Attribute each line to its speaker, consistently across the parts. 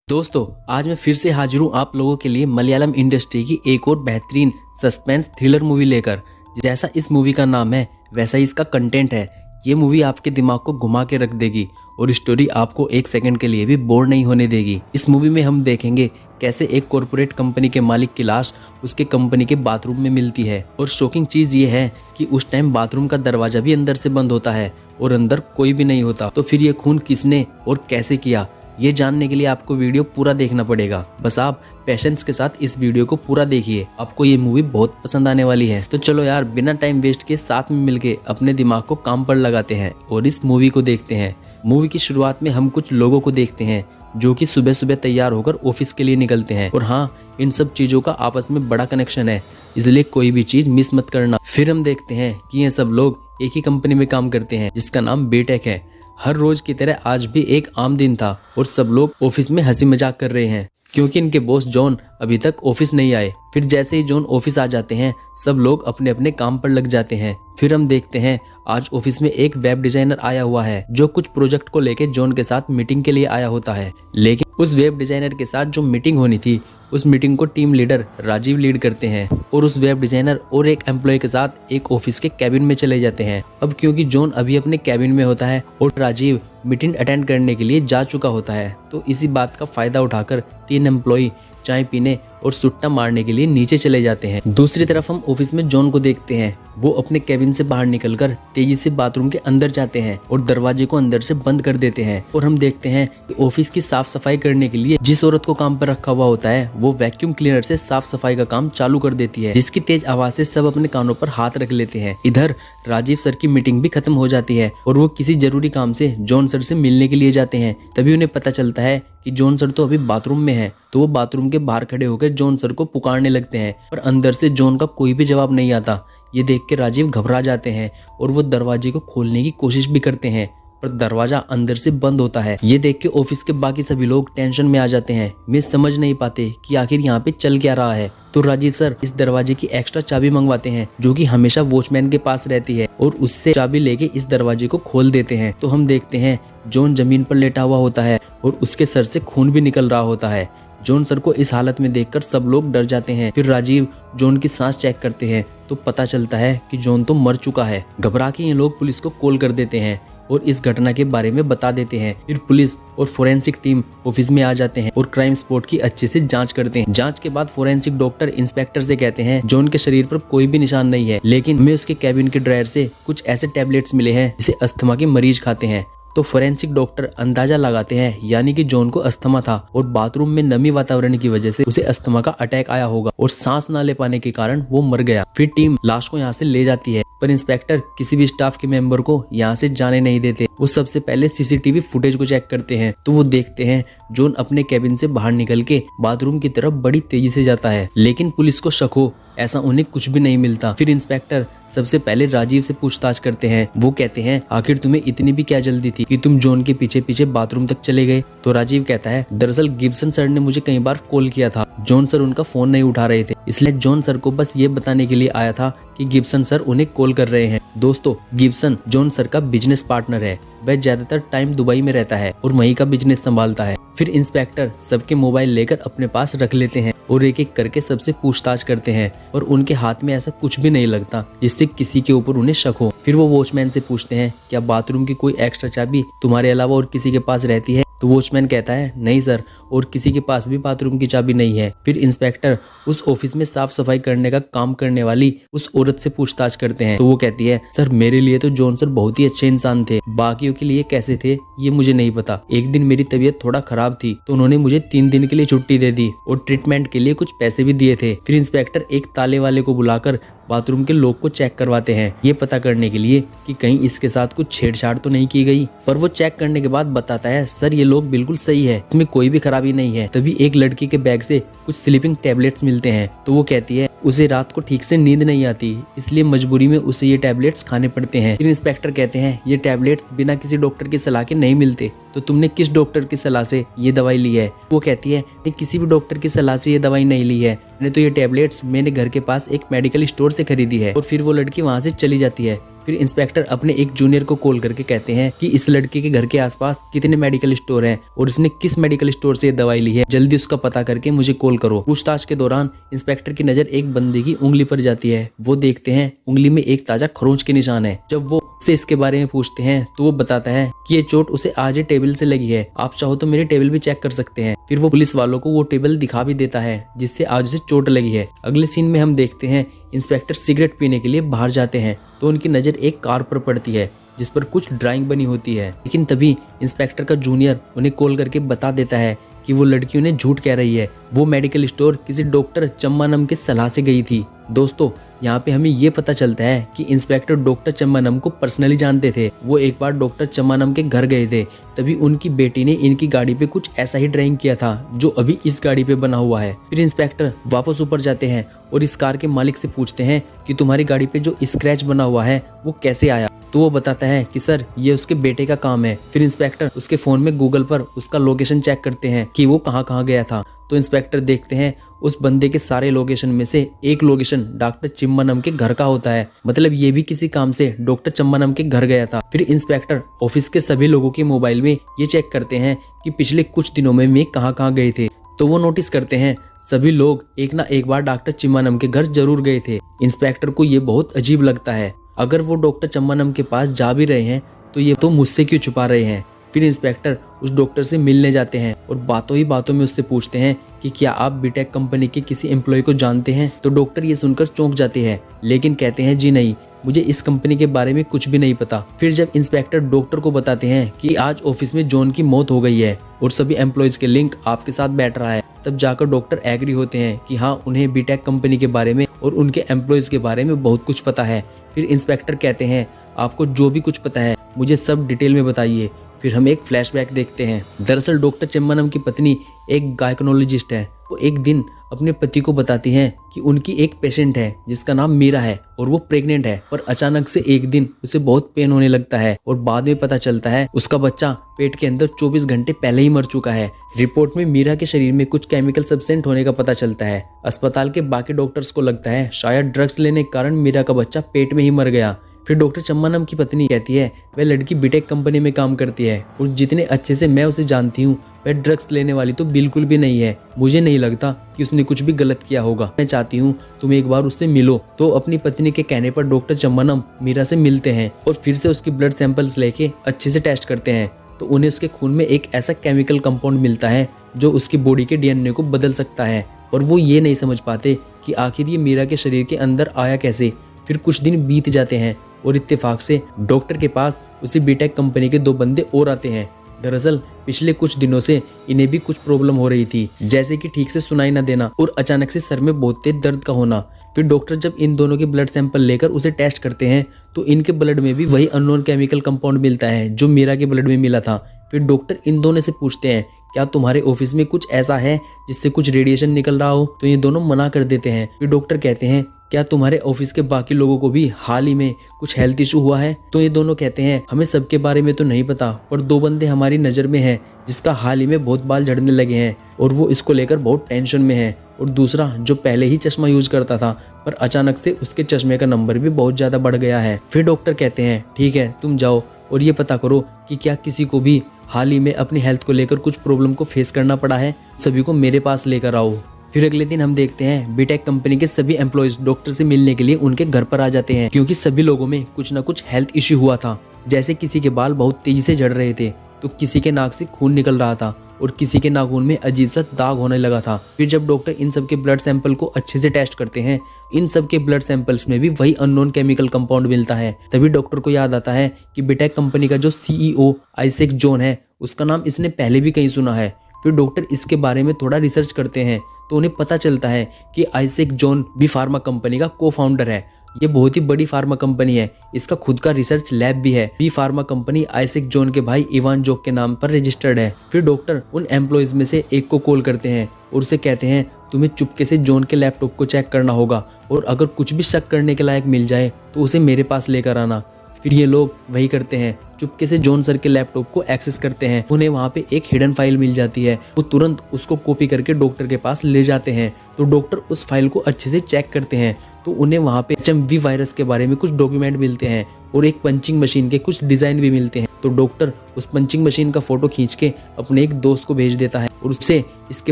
Speaker 1: दोस्तों आज मैं फिर से हाजिर हूँ आप लोगों के लिए मलयालम इंडस्ट्री की एक और बेहतरीन सस्पेंस थ्रिलर मूवी लेकर। जैसा इस मूवी का नाम है वैसा ही इसका कंटेंट है। ये मूवी आपके दिमाग को घुमा के रख देगी और स्टोरी आपको एक सेकंड के लिए भी बोर नहीं होने देगी। इस मूवी में हम देखेंगे कैसे एक कॉरपोरेट कंपनी के मालिक की लाश उसके कंपनी के बाथरूम में मिलती है। और शॉकिंग चीज ये है कि उस टाइम बाथरूम का दरवाजा भी अंदर से बंद होता है और अंदर कोई भी नहीं होता। तो फिर ये खून किसने और कैसे किया, ये जानने के लिए आपको वीडियो पूरा देखना पड़ेगा। बस आप पेशेंस के साथ इस वीडियो को पूरा देखिए, आपको ये मूवी बहुत पसंद आने वाली है। तो चलो यार बिना टाइम वेस्ट के साथ में मिलके अपने दिमाग को काम पर लगाते हैं और इस मूवी को देखते हैं। मूवी की शुरुआत में हम कुछ लोगों को देखते हैं जो कि सुबह सुबह तैयार होकर ऑफिस के लिए निकलते हैं। और हाँ, इन सब चीजों का आपस में बड़ा कनेक्शन है, इसलिए कोई भी चीज मिस मत करना। फिर हम देखते हैं कि ये सब लोग एक ही कंपनी में काम करते हैं जिसका नाम बीटेक है। हर रोज की तरह आज भी एक आम दिन था और सब लोग ऑफिस में हंसी मजाक कर रहे हैं क्योंकि इनके बॉस जॉन अभी तक ऑफिस नहीं आए। फिर जैसे ही जॉन ऑफिस आ जाते हैं सब लोग अपने अपने काम पर लग जाते हैं। फिर हम देखते हैं आज ऑफिस में एक वेब डिजाइनर आया हुआ है जो कुछ प्रोजेक्ट को लेकर जॉन के साथ मीटिंग के लिए आया होता है। लेकिन उस वेब डिजाइनर के साथ जो मीटिंग होनी थी उस मीटिंग को टीम लीडर राजीव लीड करते हैं और उस वेब डिजाइनर और एक एम्प्लॉय के साथ एक ऑफिस के कैबिन में चले जाते हैं। अब क्योंकि जॉन अभी अपने कैबिन में होता है और राजीव मीटिंग अटेंड करने के लिए जा चुका होता है, तो इसी बात का फायदा उठाकर तीन एम्प्लॉय चाय पीने और सुट्टा मारने के लिए नीचे चले जाते हैं। दूसरी तरफ हम ऑफिस में जॉन को देखते हैं। वो अपने कैबिन से बाहर निकलकर तेजी से बाथरूम के अंदर जाते हैं और दरवाजे को अंदर से बंद कर देते हैं। और हम देखते हैं कि ऑफिस की साफ सफाई करने के लिए जिस औरत को काम पर रखा हुआ होता है वो वैक्यूम क्लीनर से साफ सफाई का काम चालू कर देती है, जिसकी तेज आवाज से सब अपने कानों पर हाथ रख लेते हैं। इधर राजीव सर की मीटिंग भी खत्म हो जाती है और वो किसी जरूरी काम से जॉन सर से मिलने के लिए जाते हैं। तभी उन्हें पता चलता है कि जॉन सर तो अभी बाथरूम में है, तो वो बाथरूम के बाहर खड़े होकर जॉन सर को पुकारने लगते हैं पर अंदर से जॉन का कोई भी जवाब नहीं आता। ये देख के राजीव घबरा जाते हैं और वो दरवाजे को खोलने की कोशिश भी करते हैं पर दरवाजा अंदर से बंद होता है। ये देख के ऑफिस के बाकी सभी लोग टेंशन में आ जाते हैं। वे समझ नहीं पाते कि आखिर यहाँ पे चल क्या रहा है। तो राजीव सर इस दरवाजे की एक्स्ट्रा चाबी मंगवाते हैं जो कि हमेशा वॉचमैन के पास रहती है और उससे चाबी लेके इस दरवाजे को खोल देते हैं। तो हम देखते हैं जॉन जमीन पर लेटा हुआ होता है और उसके सर से खून भी निकल रहा होता है। जॉन सर को इस हालत में देखकर सब लोग डर जाते हैं। फिर राजीव जॉन की सांस चेक करते हैं तो पता चलता है कि जॉन तो मर चुका है। घबरा के ये लोग पुलिस को कॉल कर देते हैं और इस घटना के बारे में बता देते हैं। फिर पुलिस और फोरेंसिक टीम ऑफिस में आ जाते हैं और क्राइम स्पॉट की अच्छे से जांच करते हैं। जांच के बाद फोरेंसिक डॉक्टर इंस्पेक्टर से कहते हैं जॉन के शरीर पर कोई भी निशान नहीं है, लेकिन हमें उसके कैबिन के ड्रायर से कुछ ऐसे टैबलेट्स मिले हैं जिसे अस्थमा के मरीज खाते हैं। तो फोरेंसिक डॉक्टर अंदाजा लगाते हैं यानी कि जॉन को अस्थमा था और बाथरूम में नमी वातावरण की वजह से उसे अस्थमा का अटैक आया होगा और सांस ना ले पाने के कारण वो मर गया। फिर टीम लाश को यहाँ से ले जाती है पर इंस्पेक्टर किसी भी स्टाफ के मेंबर को यहाँ से जाने नहीं देते। वो सबसे पहले सीसीटीवी फुटेज को चेक करते हैं तो वो देखते हैं जॉन अपने कैबिन से बाहर निकल के बाथरूम की तरफ बड़ी तेजी से जाता है, लेकिन पुलिस को शक हो ऐसा उन्हें कुछ भी नहीं मिलता। फिर इंस्पेक्टर सबसे पहले राजीव से पूछताछ करते हैं। वो कहते हैं आखिर तुम्हें इतनी भी क्या जल्दी थी कि तुम जॉन के पीछे पीछे बाथरूम तक चले गए। तो राजीव कहता है दरअसल गिब्सन सर ने मुझे कई बार कॉल किया था, जॉन सर उनका फोन नहीं उठा रहे थे, इसलिए जॉन सर को बस ये बताने के लिए आया था कि गिब्सन सर उन्हें कॉल कर रहे हैं। दोस्तों गिब्सन जॉन सर का बिजनेस पार्टनर है, वह ज्यादातर टाइम दुबई में रहता है और वहीं का बिजनेस संभालता है। फिर इंस्पेक्टर सबके मोबाइल लेकर अपने पास रख लेते हैं और एक एक करके सबसे पूछताछ करते हैं और उनके हाथ में ऐसा कुछ भी नहीं लगता जिससे किसी के ऊपर उन्हें शक हो। फिर वो वॉचमैन से पूछते हैं क्या बाथरूम की कोई एक्स्ट्रा चाबी तुम्हारे अलावा और किसी के पास रहती है। तो वॉचमैन कहता है नहीं सर, और किसी के पास भी बाथरूम की चाबी नहीं है। फिर इंस्पेक्टर उस ऑफिस में साफ सफाई करने का काम करने वाली उस औरत से पूछताछ करते हैं तो वो कहती है सर मेरे लिए तो जॉन सर बहुत ही अच्छे इंसान थे, बाकियों के लिए कैसे थे ये मुझे नहीं पता। एक दिन मेरी तबीयत थोड़ा खराब थी तो उन्होंने मुझे 3 दिन के लिए छुट्टी दे दी और ट्रीटमेंट के लिए कुछ पैसे भी दिए थे। फिर इंस्पेक्टर एक ताले वाले को बुलाकर बाथरूम के लॉक को चेक करवाते हैं ये पता करने के लिए कि कहीं इसके साथ कुछ छेड़छाड़ तो नहीं की गई। पर वो चेक करने के बाद बताता है सर ये लॉक बिल्कुल सही है, इसमें कोई भी खराबी नहीं है। तभी एक लड़की के बैग से कुछ स्लीपिंग टैबलेट्स मिलते हैं तो वो कहती है उसे रात को ठीक से नींद नहीं आती, इसलिए मजबूरी में उसे ये टैबलेट्स खाने पड़ते हैं। फिर इंस्पेक्टर कहते हैं ये टैबलेट्स बिना किसी डॉक्टर की सलाह के नहीं मिलते, तो तुमने किस डॉक्टर की सलाह से ये दवाई ली है। वो कहती है मैंने किसी भी डॉक्टर की सलाह से ये दवाई नहीं ली है, मैंने तो ये टैबलेट्स मैंने घर के पास एक मेडिकल स्टोर से खरीदी है। और फिर वो लड़की वहाँ से चली जाती है। फिर इंस्पेक्टर अपने एक जूनियर को कॉल करके कहते हैं कि इस लड़के के घर के आसपास कितने मेडिकल स्टोर हैं और इसने किस मेडिकल स्टोर से ये दवाई ली है, जल्दी उसका पता करके मुझे कॉल करो। पूछताछ के दौरान इंस्पेक्टर की नजर एक बंदे की उंगली पर जाती है। वो देखते हैं उंगली में एक ताजा खरोंच के निशान है। जब वो से इसके बारे में पूछते हैं तो वो बताता है कि ये चोट उसे आज ही टेबल से लगी है, आप चाहो तो मेरे टेबल भी चेक कर सकते हैं। फिर वो पुलिस वालों को वो टेबल दिखा भी देता है जिससे आज उसे चोट लगी है। अगले सीन में हम देखते हैं इंस्पेक्टर सिगरेट पीने के लिए बाहर जाते हैं तो उनकी नजर एक कार पर पड़ती है जिस पर कुछ ड्राइंग बनी होती है। लेकिन तभी इंस्पेक्टर का जूनियर उन्हें कॉल करके बता देता है कि वो लड़की उन्हें झूठ कह रही है, वो मेडिकल स्टोर किसी डॉक्टर चम्मानम के सलाह से गई थी। दोस्तों, यहाँ पे हमें ये पता चलता है कि इंस्पेक्टर डॉक्टर चम्मानम को पर्सनली जानते थे। वो एक बार डॉक्टर चम्मानम के घर गए थे, तभी उनकी बेटी ने इनकी गाड़ी पे कुछ ऐसा ही ड्राइंग किया था जो अभी इस गाड़ी पे बना हुआ है। फिर इंस्पेक्टर वापस ऊपर जाते हैं और इस कार के मालिक से पूछते हैं कि तुम्हारी गाड़ी पे जो स्क्रैच बना हुआ है वो कैसे आया। तो वो बताता है कि सर ये उसके बेटे का काम है। फिर इंस्पेक्टर उसके फोन में गूगल पर उसका लोकेशन चेक करते हैं कि वो कहाँ गया था। तो इंस्पेक्टर देखते हैं उस बंदे के सारे लोकेशन में से एक लोकेशन डॉक्टर चिम्मानम के घर का होता है, मतलब ये भी किसी काम से डॉक्टर चिम्मानम के घर गया था। फिर इंस्पेक्टर ऑफिस के सभी लोगों के मोबाइल में ये चेक करते हैं कि पिछले कुछ दिनों में वे कहाँ गए थे। तो वो नोटिस करते हैं सभी लोग एक ना एक बार डॉक्टर चिम्मानम के घर जरूर गए थे। इंस्पेक्टर को ये बहुत अजीब लगता है, अगर वो डॉक्टर चम्मानम के पास जा भी रहे हैं तो ये तो मुझसे क्यों छुपा रहे हैं। फिर इंस्पेक्टर उस डॉक्टर से मिलने जाते हैं और बातों ही बातों में उससे पूछते हैं कि क्या आप बीटेक कंपनी के किसी एम्प्लॉय को जानते हैं। तो डॉक्टर ये सुनकर चौंक जाते हैं लेकिन कहते हैं जी नहीं, मुझे इस कंपनी के बारे में कुछ भी नहीं पता। फिर जब इंस्पेक्टर डॉक्टर को बताते हैं कि आज ऑफिस में जॉन की मौत हो गई है और सभी एम्प्लॉयज के लिंक आपके साथ बैठ रहा है, तब जाकर डॉक्टर एग्री होते हैं कि हाँ, उन्हें बीटेक कंपनी के बारे में और उनके एम्प्लॉयज के बारे में बहुत कुछ पता है। फिर इंस्पेक्टर कहते हैं आपको जो भी कुछ पता है मुझे सब डिटेल में बताइए। फिर हम एक फ्लैशबैक देखते हैं। दरअसल डॉक्टर चिम्मानम की पत्नी एक गायकोनोलॉजिस्ट है। वो एक दिन अपने पति को बताती हैं कि उनकी एक पेशेंट है जिसका नाम मीरा है और वो प्रेग्नेंट है, पर अचानक से एक दिन उसे बहुत पेन होने लगता है और बाद में पता चलता है उसका बच्चा पेट के अंदर 24 घंटे पहले ही मर चुका है। रिपोर्ट में मीरा के शरीर में कुछ केमिकल सब्सटेंस होने का पता चलता है। अस्पताल के बाकी डॉक्टर्स को लगता है शायद ड्रग्स लेने के कारण मीरा का बच्चा पेट में ही मर गया। फिर डॉक्टर चम्मानम की पत्नी कहती है वह लड़की बीटेक कंपनी में काम करती है और जितने अच्छे से मैं उसे जानती हूँ वह ड्रग्स लेने वाली तो बिल्कुल भी नहीं है। मुझे नहीं लगता कि उसने कुछ भी गलत किया होगा। मैं चाहती हूँ तुम एक बार उससे मिलो। तो अपनी पत्नी के कहने पर डॉक्टर चम्मानम मीरा से मिलते हैं और फिर से उसकी ब्लड सैंपल्स लेके अच्छे से टेस्ट करते हैं। तो उन्हें उसके खून में एक ऐसा केमिकल कंपाउंड मिलता है जो उसकी बॉडी के डीएनए को बदल सकता है और वो ये नहीं समझ पाते कि आखिर ये मीरा के शरीर के अंदर आया कैसे। फिर कुछ दिन बीत जाते हैं और इत्तेफाक से डॉक्टर के पास उसी बीटेक कंपनी के 2 बंदे और आते हैं। दरअसल पिछले कुछ दिनों से इन्हें भी कुछ प्रॉब्लम हो रही थी, जैसे कि ठीक से सुनाई न देना और अचानक से सर में बहुत तेज दर्द का होना। फिर डॉक्टर जब इन दोनों के ब्लड सैंपल लेकर उसे टेस्ट करते हैं तो इनके ब्लड में भी वही अननोन केमिकल कंपाउंड मिलता है जो मीरा के ब्लड में मिला था। फिर डॉक्टर इन दोनों से पूछते हैं क्या तुम्हारे ऑफिस में कुछ ऐसा है जिससे कुछ रेडिएशन निकल रहा हो। तो ये दोनों मना कर देते हैं। फिर डॉक्टर कहते हैं क्या तुम्हारे ऑफिस के बाकी लोगों को भी हाल ही में कुछ हेल्थ इशू हुआ है। तो ये दोनों कहते हैं हमें सबके बारे में तो नहीं पता, पर 2 बंदे हमारी नज़र में हैं जिसका हाल ही में बहुत बाल झड़ने लगे हैं और वो इसको लेकर बहुत टेंशन में है, और दूसरा जो पहले ही चश्मा यूज करता था पर अचानक से उसके चश्मे का नंबर भी बहुत ज़्यादा बढ़ गया है। फिर डॉक्टर कहते हैं ठीक है, तुम जाओ और ये पता करो कि क्या किसी को भी हाल ही में अपनी हेल्थ को लेकर कुछ प्रॉब्लम को फेस करना पड़ा है, सभी को मेरे पास लेकर आओ। फिर अगले दिन हम देखते हैं बीटेक कंपनी के सभी एम्प्लॉयज डॉक्टर से मिलने के लिए उनके घर पर आ जाते हैं, क्योंकि सभी लोगों में कुछ ना कुछ हेल्थ इश्यू हुआ था। जैसे किसी के बाल बहुत तेजी से झड़ रहे थे, तो किसी के नाक से खून निकल रहा था और किसी के नाखून में अजीब सा दाग होने लगा था। फिर जब डॉक्टर इन सब के ब्लड सैंपल को अच्छे से टेस्ट करते हैं, इन सब के ब्लड सैंपल्स में भी वही अननोन केमिकल कंपाउंड मिलता है। तभी डॉक्टर को याद आता है कि बीटेक कंपनी का जो सीईओ आइजैक जॉन है, उसका नाम इसने पहले भी कहीं सुना है। फिर डॉक्टर इसके बारे में थोड़ा रिसर्च करते हैं तो उन्हें पता चलता है कि Isaac John B pharma company का को-फाउंडर है। ये बहुत ही बड़ी फार्मा कंपनी है, इसका खुद का रिसर्च लैब भी है। B pharma company Isaac John के भाई इवान जोक के नाम पर रजिस्टर्ड है। फिर डॉक्टर उन एम्प्लॉयज में से एक को कॉल करते हैं और उसे कहते हैं तुम्हें चुपके से जॉन के लैपटॉप को चेक करना होगा और अगर कुछ भी शक करने के लायक मिल जाए तो उसे मेरे पास लेकर आना। फिर ये लोग वही करते हैं चुपके से जॉन सर के लैपटॉप को एक्सेस करते हैं। उन्हें वहाँ पे एक हिडन फाइल मिल जाती है। वो तुरंत उसको कॉपी करके डॉक्टर के पास ले जाते हैं। तो डॉक्टर उस फाइल को अच्छे से चेक करते हैं तो उन्हें वहाँ पे HMV वायरस के बारे में कुछ डॉक्यूमेंट मिलते हैं और एक पंचिंग मशीन के कुछ डिजाइन भी मिलते हैं। तो डॉक्टर उस पंचिंग मशीन का फोटो खींच के अपने एक दोस्त को भेज देता है और उससे इसके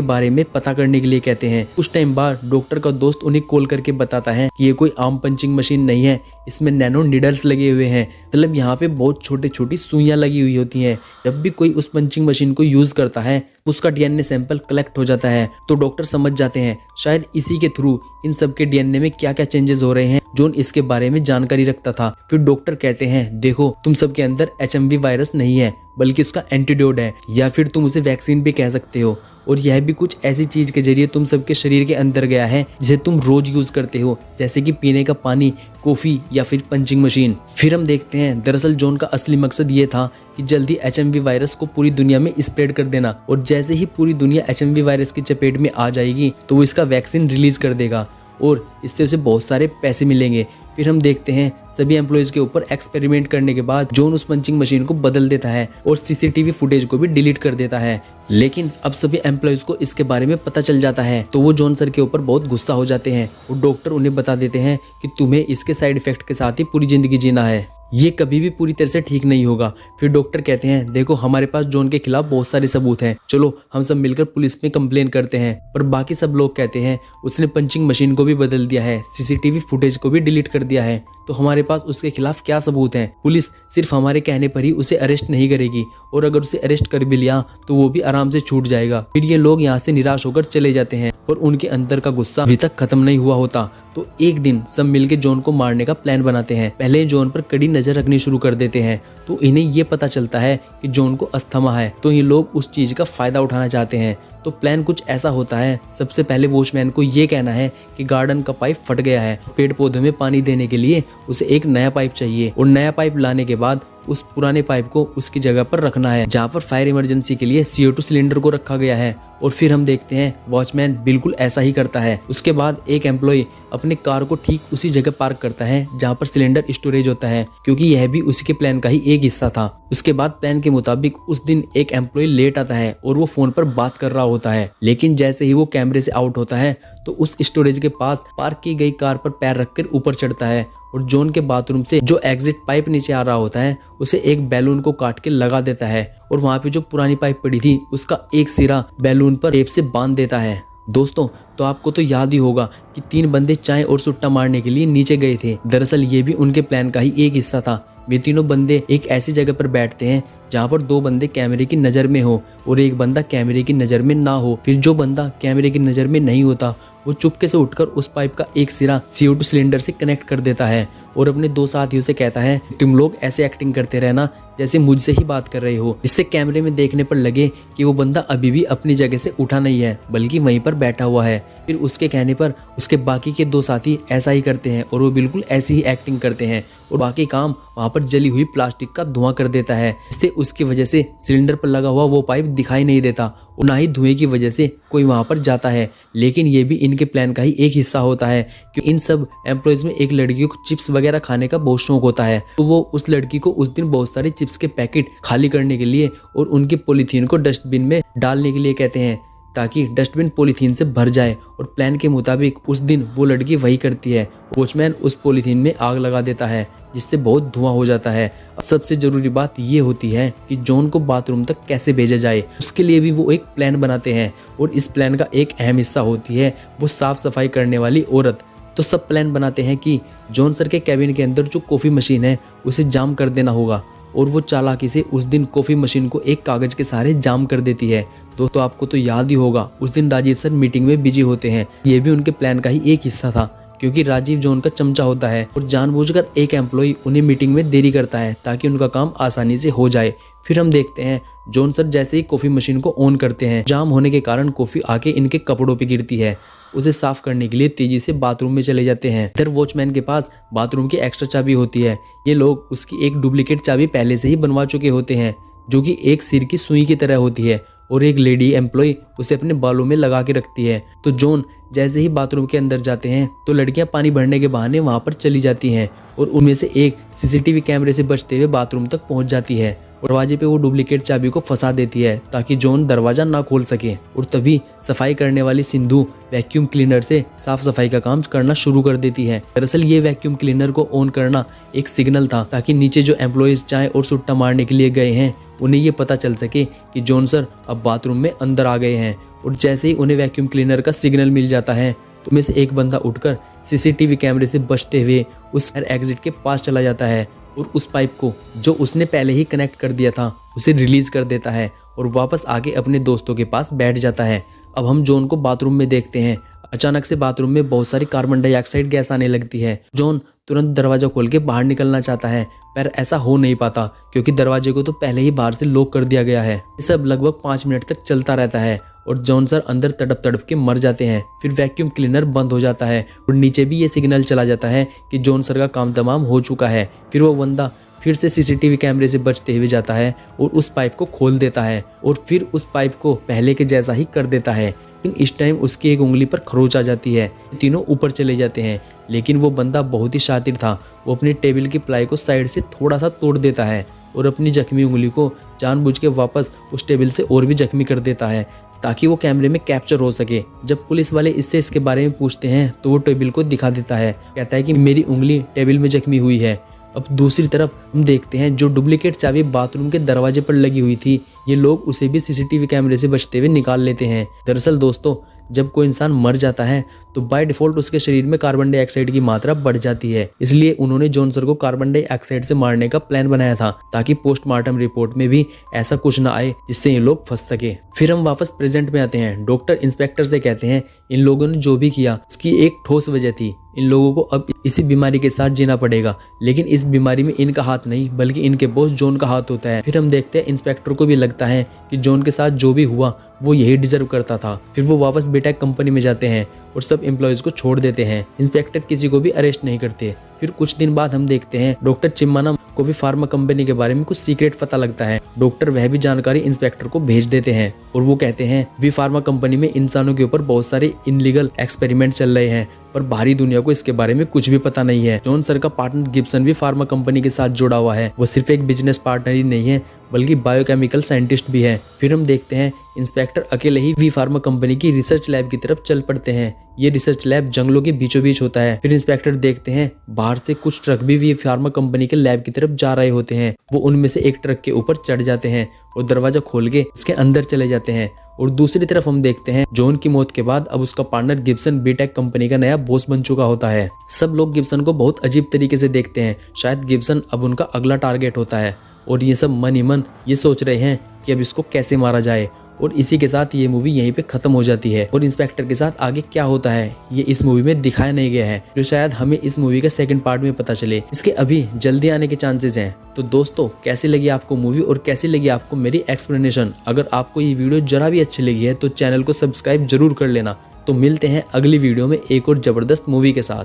Speaker 1: बारे में पता करने के लिए कहते हैं। कुछ टाइम बाद डॉक्टर का दोस्त उन्हें कॉल करके बताता है कि ये कोई आम पंचिंग मशीन नहीं है, इसमें नैनो नीडल्स लगे हुए हैं। मतलब यहाँ पे बहुत छोटी छोटी सुइयां लगी हुई होती हैं। जब भी कोई उस पंचिंग मशीन को यूज करता है उसका DNA सैंपल कलेक्ट हो जाता है। तो डॉक्टर समझ जाते हैं शायद इसी के थ्रू इन सब के DNA में क्या क्या चेंजेस हो रहे हैं। जॉन इसके बारे में जानकारी रखता था। फिर डॉक्टर कहते हैं देखो तुम सबके अंदर HMV वायरस नहीं है बल्कि उसका एंटीडोट है, या फिर तुम उसे वैक्सीन भी कह सकते हो। और यह भी कुछ ऐसी चीज के जरिए तुम सबके शरीर के अंदर गया है जिसे तुम रोज यूज करते हो, जैसे कि पीने का पानी, कॉफी या फिर पंचिंग मशीन। फिर हम देखते हैं दरअसल जॉन का असली मकसद ये था कि जल्दी HMV वायरस को पूरी दुनिया में स्प्रेड कर देना, और जैसे ही पूरी दुनिया HMV वायरस की चपेट में आ जाएगी तो वो इसका वैक्सीन रिलीज कर देगा और इससे उसे बहुत सारे पैसे मिलेंगे। फिर हम देखते हैं सभी एम्प्लॉयज के ऊपर एक्सपेरिमेंट करने के बाद जॉन उस पंचिंग मशीन को बदल देता है और CCTV फुटेज को भी डिलीट कर देता है। लेकिन अब सभी एम्प्लॉयज को इसके बारे में पता चल जाता है तो वो जॉन सर के ऊपर बहुत गुस्सा हो जाते हैं और डॉक्टर उन्हें बता देते हैं कि तुम्हें इसके साइड इफेक्ट के साथ ही पूरी जिंदगी जीना है, ये कभी भी पूरी तरह से ठीक नहीं होगा। फिर डॉक्टर कहते हैं देखो हमारे पास जॉन के खिलाफ बहुत सारे सबूत हैं, चलो हम सब मिलकर पुलिस में कंप्लेन करते हैं। पर बाकी सब लोग कहते हैं उसने पंचिंग मशीन को भी बदल दिया है, CCTV फुटेज को भी डिलीट कर दिया है, तो हमारे पास उसके खिलाफ क्या सबूत हैं। पुलिस सिर्फ हमारे कहने पर ही उसे अरेस्ट नहीं करेगी, और अगर उसे अरेस्ट कर भी लिया तो वो भी आराम से छूट जाएगा। फिर ये लोग यहाँ से निराश होकर चले जाते हैं और उनके अंदर का गुस्सा अभी तक खत्म नहीं हुआ होता। तो एक दिन सब मिलकर जॉन को मारने का प्लान बनाते हैं। पहले जॉन पर कड़ी नजर रखनी शुरू कर देते हैं तो इन्हें ये पता चलता है कि जॉन को अस्थमा है, तो ये लोग उस चीज का फायदा उठाना चाहते हैं। तो प्लान कुछ ऐसा होता है, सबसे पहले वॉचमैन को ये कहना है कि गार्डन का पाइप फट गया है, पेड़ पौधों में पानी देने के लिए उसे एक नया पाइप चाहिए, और नया पाइप लाने के बाद उस पुराने पाइप को उसकी जगह पर रखना है जहाँ पर फायर इमरजेंसी के लिए CO2 सिलेंडर को रखा गया है। और फिर हम देखते हैं वॉचमैन बिल्कुल ऐसा ही करता है। उसके बाद एक एम्प्लॉय अपनी कार को ठीक उसी जगह पार्क करता है जहाँ पर सिलेंडर स्टोरेज होता है, क्योंकि यह भी उसी के प्लान का ही एक हिस्सा था। उसके बाद प्लान के मुताबिक उस दिन एक एम्प्लॉय लेट आता है और वो फोन पर बात कर रहा होता है, लेकिन जैसे ही वो कैमरे से आउट होता है तो उस स्टोरेज के पास पार्क की गई कार पर पैर रखकर ऊपर चढ़ता है और जॉन के बाथरूम से जो एग्जिट पाइप नीचे आ रहा होता है उसे एक बैलून को काट के लगा देता है, और वहां पे जो पुरानी पाइप पड़ी थी उसका एक सिरा बैलून पर टेप से बांध देता है। दोस्तों तो आपको तो याद ही होगा कि 3 बंदे चाय और सुट्टा मारने के लिए नीचे गए थे। दरअसल ये भी उनके प्लान का ही एक हिस्सा था। वे तीनों बंदे एक ऐसी जगह पर बैठते हैं जहाँ पर 2 बंदे कैमरे की नज़र में हो और एक बंदा कैमरे की नज़र में ना हो। फिर जो बंदा कैमरे की नज़र में नहीं होता वो चुपके से उठकर उस पाइप का एक सिरा CO2 सिलेंडर से कनेक्ट कर देता है और अपने 2 साथियों से कहता है तुम लोग ऐसे एक्टिंग करते रहना जैसे मुझसे ही बात कर रहे हो, जिससे कैमरे में देखने पर लगे कि वो बंदा अभी भी अपनी जगह से उठा नहीं है बल्कि वहीं पर बैठा हुआ है। फिर उसके कहने पर उसके बाकी के 2 साथी ऐसा ही करते हैं और वो बिल्कुल ऐसी ही एक्टिंग करते हैं और बाकी काम वहाँ पर जली हुई प्लास्टिक का धुआं कर देता है, इससे उसकी वजह से सिलेंडर पर लगा हुआ वो पाइप दिखाई नहीं देता और ना ही धुएं की वजह से कोई वहाँ पर जाता है। लेकिन ये भी इनके प्लान का ही एक हिस्सा होता है क्योंकि इन सब एम्प्लॉयज में एक लड़की को चिप्स वगैरह खाने का बहुत शौक होता है, तो वो उस लड़की को उस दिन बहुत सारे चिप्स के पैकेट खाली करने के लिए और उनकी पॉलीथीन को डस्टबिन में डालने के लिए कहते हैं ताकि डस्टबिन पॉलीथीन से भर जाए। और प्लान के मुताबिक उस दिन वो लड़की वही करती है। वॉचमैन उस पॉलीथीन में आग लगा देता है जिससे बहुत धुआं हो जाता है। सबसे जरूरी बात ये होती है कि जॉन को बाथरूम तक कैसे भेजा जाए, उसके लिए भी वो एक प्लान बनाते हैं और इस प्लान का एक अहम हिस्सा होती है वो साफ सफाई करने वाली औरत। तो सब प्लान बनाते हैं कि जॉन सर के कैबिन के अंदर जो कॉफ़ी मशीन है उसे जाम कर देना होगा और वो चालाकी से उस दिन कॉफ़ी मशीन को एक कागज़ के सहारे जाम कर देती है। दोस्तों आपको तो याद ही होगा उस दिन राजीव सर मीटिंग में बिजी होते हैं, ये भी उनके प्लान का ही एक हिस्सा था क्योंकि राजीव जॉन का चमचा होता है और जानबूझकर एक एम्प्लॉय उन्हें मीटिंग में देरी करता है ताकि उनका काम आसानी से हो जाए। फिर हम देखते हैं जॉन सर जैसे ही कॉफ़ी मशीन को ऑन करते हैं, जाम होने के कारण कॉफ़ी आके इनके कपड़ों पे गिरती है। उसे साफ करने के लिए तेजी से बाथरूम में चले जाते हैं। इधर वॉचमैन के पास बाथरूम की एक्स्ट्रा चाबी होती है। ये लोग उसकी एक डुप्लीकेट चाबी पहले से ही बनवा चुके होते हैं जो कि एक सिर की सुई की तरह होती है और एक लेडी एम्प्लॉय उसे अपने बालों में लगा के रखती है। तो जॉन जैसे ही बाथरूम के अंदर जाते हैं तो लड़कियां पानी भरने के बहाने वहां पर चली जाती हैं और उनमें से एक सीसीटीवी कैमरे से बचते हुए बाथरूम तक पहुंच जाती है। दरवाजे पे वो डुप्लीकेट चाबी को फंसा देती है ताकि जॉन दरवाजा ना खोल सके। और तभी सफाई करने वाली सिंधु वैक्यूम क्लीनर से साफ सफाई का काम करना शुरू कर देती है। दरअसल ये वैक्यूम क्लीनर को ऑन करना एक सिग्नल था ताकि नीचे जो एम्प्लॉयज चाय और सुट्टा मारने के लिए गए हैं उन्हें ये पता चल सके कि जॉन सर अब बाथरूम में अंदर आ गए हैं। और जैसे ही उन्हें वैक्यूम क्लीनर का सिग्नल मिल जाता है तो उनमें से एक बंदा उठकर सीसीटीवी कैमरे से बचते हुए उस फायर एग्जिट के पास चला जाता है और उस पाइप को जो उसने पहले ही कनेक्ट कर दिया था उसे रिलीज कर देता है और वापस आके अपने दोस्तों के पास बैठ जाता है। अब हम जॉन को बाथरूम में देखते हैं। अचानक से बाथरूम में बहुत सारी कार्बन डाइऑक्साइड गैस आने लगती है। जॉन तुरंत दरवाजा खोल के बाहर निकलना चाहता है पर ऐसा हो नहीं पाता क्योंकि दरवाजे को तो पहले ही बाहर से लॉक कर दिया गया है। ये सब लगभग 5 मिनट तक चलता रहता है और जॉन सर अंदर तड़प तड़प के मर जाते हैं। फिर वैक्यूम क्लीनर बंद हो जाता है और नीचे भी ये सिग्नल चला जाता है कि जॉन सर का काम तमाम हो चुका है। फिर वो बंदा फिर से सीसीटीवी कैमरे से बचते हुए जाता है और उस पाइप को खोल देता है और फिर उस पाइप को पहले के जैसा ही कर देता है। लेकिन इस टाइम उसकी एक उंगली पर खरोच आ जाती है। तीनों ऊपर चले जाते हैं लेकिन वो बंदा बहुत ही शातिर था। वो अपनी टेबल की प्लाई को साइड से थोड़ा सा तोड़ देता है और अपनी जख्मी उंगली को जानबूझ के वापस उस टेबल से और भी जख्मी कर देता है ताकि वो कैमरे में कैप्चर हो सके। जब पुलिस वाले इससे इसके बारे में पूछते हैं तो वो टेबल को दिखा देता है, कहता है कि मेरी उंगली टेबल में जख्मी हुई है। अब दूसरी तरफ हम देखते हैं जो डुप्लीकेट चाबी बाथरूम के दरवाजे पर लगी हुई थी ये लोग उसे भी सीसीटीवी कैमरे से बचते हुए निकाल लेते हैं। दरअसल दोस्तों जब कोई इंसान मर जाता है तो बाय डिफॉल्ट उसके शरीर में कार्बन डाइऑक्साइड की मात्रा बढ़ जाती है। इसलिए उन्होंने जॉन सर को कार्बन डाइऑक्साइड से मारने का प्लान बनाया था ताकि पोस्टमार्टम रिपोर्ट में भी ऐसा कुछ ना आए जिससे ये लोग फंस सके। फिर हम वापस प्रेजेंट में आते हैं। डॉक्टर इंस्पेक्टर से कहते हैं इन लोगों ने जो भी किया उसकी एक ठोस वजह थी। इन लोगों को अब इसी बीमारी के साथ जीना पड़ेगा लेकिन इस बीमारी में इनका हाथ नहीं बल्कि इनके बॉस जॉन का हाथ होता है। फिर हम देखते हैं इंस्पेक्टर को भी लगता है कि जॉन के साथ जो भी हुआ वो यही डिजर्व करता था। फिर वो वापस बीटेक कंपनी में जाते हैं और सब एम्प्लॉयज को छोड़ देते हैं। इंस्पेक्टर किसी को भी अरेस्ट नहीं करते। फिर कुछ दिन बाद हम देखते हैं डॉक्टर चिम्माना को भी फार्मा कंपनी के बारे में कुछ सीक्रेट पता लगता है। डॉक्टर वह भी जानकारी इंस्पेक्टर को भेज देते हैं और वो कहते हैं वी फार्मा कंपनी में इंसानों के ऊपर बहुत सारे इनलीगल एक्सपेरिमेंट चल रहे हैं पर बाहरी दुनिया को इसके बारे में कुछ भी पता नहीं है। जॉन सर का पार्टनर गिब्सन भी फार्मा कंपनी के साथ जुड़ा हुआ है। वो सिर्फ एक बिजनेस पार्टनर ही नहीं है बल्कि बायोकेमिकल साइंटिस्ट भी है। फिर हम देखते हैं इंस्पेक्टर अकेले ही वी फार्मा कंपनी की रिसर्च लैब की तरफ चल पड़ते हैं। ये रिसर्च लैब जंगलों के बीचों बीच होता है। फिर इंस्पेक्टर देखते हैं बाहर से कुछ ट्रक भी वी फार्मा कंपनी के लैब की तरफ जा रहे होते हैं। वो उनमें से एक ट्रक के ऊपर चढ़ जाते हैं और दरवाजा खोल के उसके अंदर चले जाते हैं। और दूसरी तरफ हम देखते हैं जॉन की मौत के बाद अब उसका पार्टनर गिब्सन बीटेक कंपनी का नया बॉस बन चुका होता है। सब लोग गिब्सन को बहुत अजीब तरीके से देखते हैं। शायद गिब्सन अब उनका अगला टारगेट होता है और ये सब मन ही मन ये सोच रहे हैं कि अब इसको कैसे मारा जाए। और इसी के साथ ये मूवी यहीं पे खत्म हो जाती है। और इंस्पेक्टर के साथ आगे क्या होता है ये इस मूवी में दिखाया नहीं गया है जो शायद हमें इस मूवी का सेकंड पार्ट में पता चले। इसके अभी जल्दी आने के चांसेस हैं। तो दोस्तों कैसी लगी आपको मूवी और कैसी लगी आपको मेरी एक्सप्लेनेशन। अगर आपको ये वीडियो जरा भी अच्छी लगी है तो चैनल को सब्सक्राइब जरूर कर लेना। तो मिलते हैं अगली वीडियो में एक और जबरदस्त मूवी के साथ।